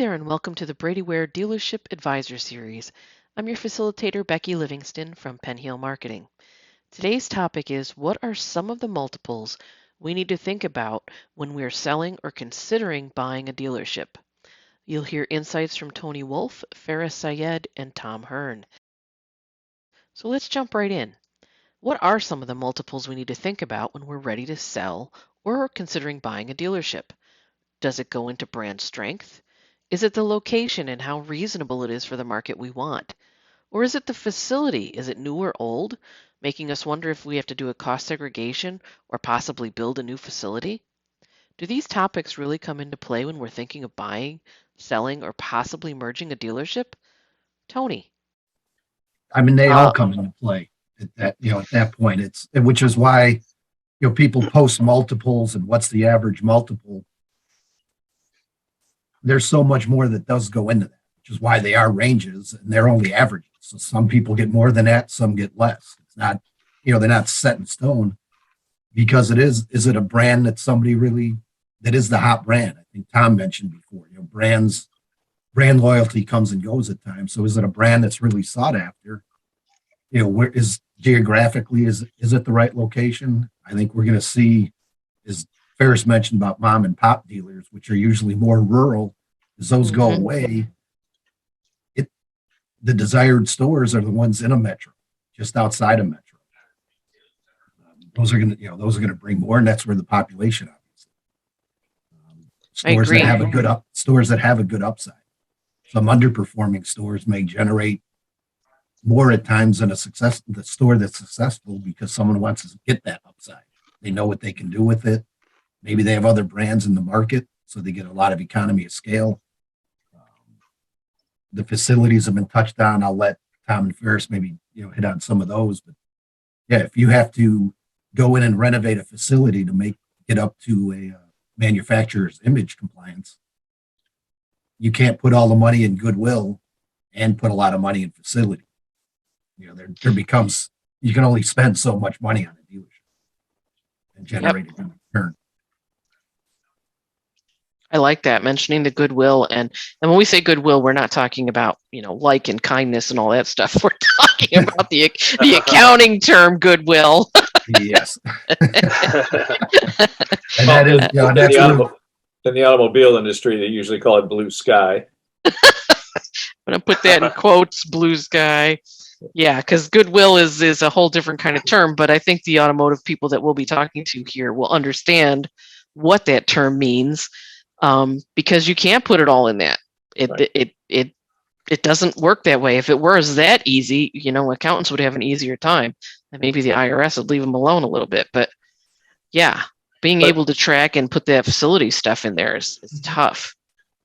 there, and welcome to the Brady Ware Dealership Advisor Series. I'm your facilitator, Becky Livingston from Penn Hill Marketing. Today's topic is, what are some of the multiples we need to think about when we're selling or considering buying a dealership? You'll hear insights from Tony Wolf, Faris Syed, and Tom Hearn. So let's jump right in. What are some of the multiples we need to think about when we're ready to sell or considering buying a dealership? Does it go into brand strength? Is it the location and how reasonable it is for the market we want? Or is it the facility? Is it new or old, making us wonder if we have to do a cost segregation or possibly build a new facility? Do these topics really come into play when we're thinking of buying, selling, or possibly merging a dealership? Tony. I mean, they all come into play at that point. Which is why, people post multiples and what's the average multiple. There's so much more that does go into that, which is why they are ranges and they're only averages. So some people get more than that, some get less. It's not, they're not set in stone, because is it a brand that somebody really, that is the hot brand? I think Tom mentioned before, brand loyalty comes and goes at times. So is it a brand that's really sought after? Where is geographically, is it the right location? I think we're going to see, as Faris mentioned about mom and pop dealers, which are usually more rural, as those go away, the desired stores are the ones in a metro, just outside of metro. Those are going to bring more, and that's where the population, obviously. Stores that have a good upside. Some underperforming stores may generate more at times than the store that's successful, because someone wants to get that upside. They know what they can do with it. Maybe they have other brands in the market, so they get a lot of economy of scale. The facilities have been touched on. I'll let Tom and Faris maybe hit on some of those. But yeah, if you have to go in and renovate a facility to make it up to a manufacturer's image compliance, you can't put all the money in goodwill and put a lot of money in facility. There becomes, you can only spend so much money on a dealership and generate a good return. I like that, mentioning the goodwill. And when we say goodwill, we're not talking about, like and kindness and all that stuff. We're talking about the accounting term goodwill. Yes. And that is, in the automobile industry, they usually call it blue sky. I'm going to put that in quotes, blue sky. Yeah, because goodwill is a whole different kind of term, but I think the automotive people that we'll be talking to here will understand what that term means. Because you can't put it all in that. It doesn't work that way. If it were that easy, accountants would have an easier time, and maybe the IRS would leave them alone a little bit. But yeah, being able to track and put that facility stuff in there is tough.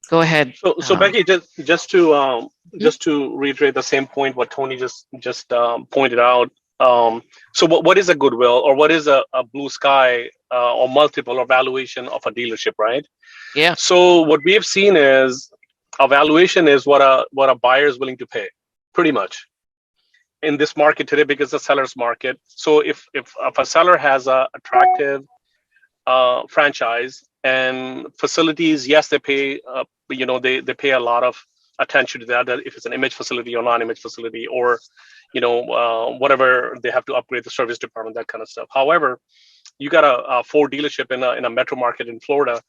Go ahead. So Becky, just to reiterate the same point what Tony just pointed out. So what is a goodwill, or what is a blue sky or multiple or valuation of a dealership, right? Yeah. So what we have seen is a valuation is what a buyer is willing to pay, pretty much, in this market today, because it's a seller's market. So if a seller has a attractive franchise and facilities, yes, they pay they pay a lot of attention to that if it's an image facility or non-image facility, or whatever they have to upgrade the service department, that kind of stuff. However, you got a Ford dealership in a metro market in Florida,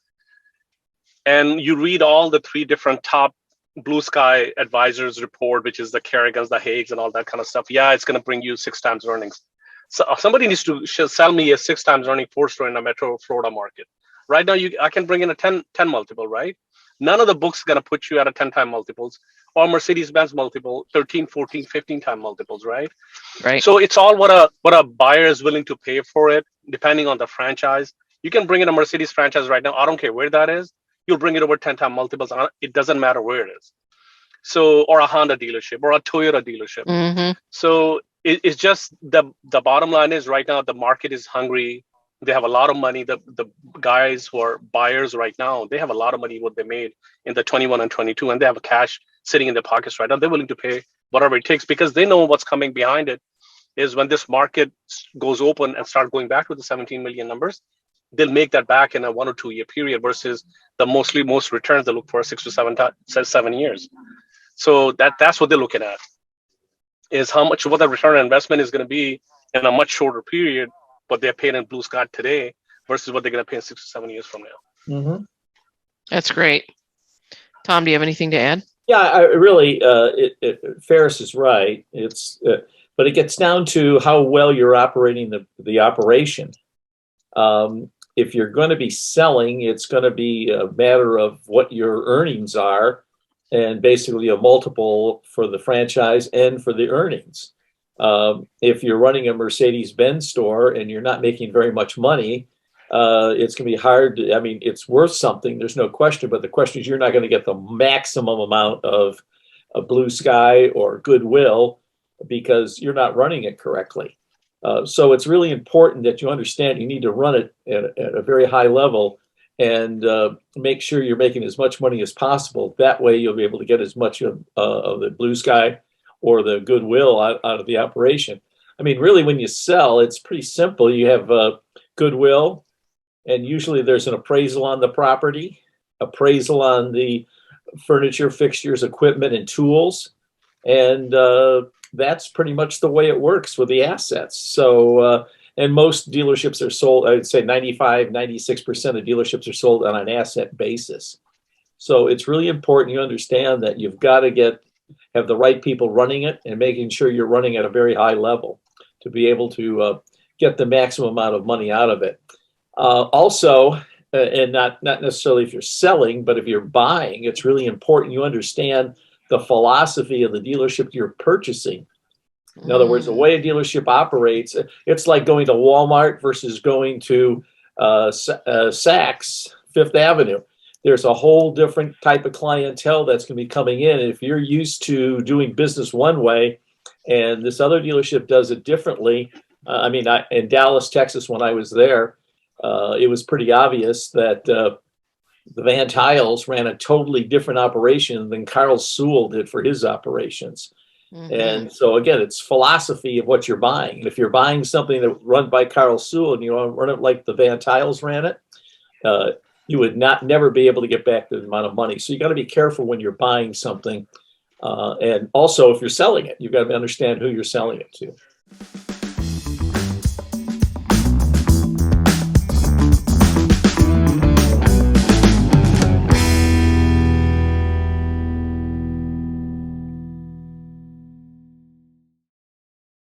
and you read all the three different top blue sky advisors report, which is the Kerrigans, the Haigs, and all that kind of stuff. Yeah, it's going to bring you 6 times earnings. So somebody needs to sell me a 6 times earning Ford store in a metro Florida market. Right now, I can bring in a 10 multiple, right? None of the books is going to put you at a 10-time multiples, or Mercedes-Benz multiple, 13, 14, 15-time multiples, right? Right. So it's all what a buyer is willing to pay for it, depending on the franchise. You can bring in a Mercedes franchise right now. I don't care where that is. You'll bring it over 10-time multiples. It doesn't matter where it is. So, or a Honda dealership or a Toyota dealership. Mm-hmm. So it's just the bottom line is, right now the market is hungry. They have a lot of money. The guys who are buyers right now, they have a lot of money what they made in the 21 and 22, and they have cash sitting in their pockets right now. They're willing to pay whatever it takes, because they know what's coming behind it is when this market goes open and start going back to the 17 million numbers, they'll make that back in a 1 or 2 year period versus the most returns they look for 7 years. So that's what they're looking at, is what the return on investment is going to be in a much shorter period, what they're paying in blue sky today versus what they're going to pay in 6 to 7 years from now. Mm-hmm. That's great. Tom, do you have anything to add? Yeah, I really, Faris is right. But it gets down to how well you're operating the operation. If you're going to be selling, it's going to be a matter of what your earnings are, and basically a multiple for the franchise and for the earnings. If you're running a Mercedes-Benz store and you're not making very much money, it's going to be hard. It's worth something. There's no question. But the question is, you're not going to get the maximum amount of blue sky or goodwill because you're not running it correctly. So it's really important that you understand you need to run it at a very high level and make sure you're making as much money as possible. That way you'll be able to get as much of the blue sky or the goodwill out of the operation. Really, when you sell, it's pretty simple. You have goodwill, and usually there's an appraisal on the property, appraisal on the furniture, fixtures, equipment, and tools. And that's pretty much the way it works with the assets. So, and most dealerships are sold, I would say 95, 96% of dealerships are sold on an asset basis. So it's really important you understand that you've got to have the right people running it and making sure you're running at a very high level to be able to get the maximum amount of money out of it. Also, and not necessarily if you're selling, but if you're buying, it's really important you understand the philosophy of the dealership you're purchasing. In other words, the way a dealership operates, it's like going to Walmart versus going to Saks Fifth Avenue. There's a whole different type of clientele that's going to be coming in. And if you're used to doing business one way and this other dealership does it differently, in Dallas, Texas, when I was there, it was pretty obvious that the Van Tiles ran a totally different operation than Carl Sewell did for his operations. Mm-hmm. And so, again, it's philosophy of what you're buying. And if you're buying something that run by Carl Sewell and you want to run it like the Van Tiles ran it, you would never be able to get back the amount of money. So you got to be careful when you're buying something. And also, if you're selling it, you've got to understand who you're selling it to.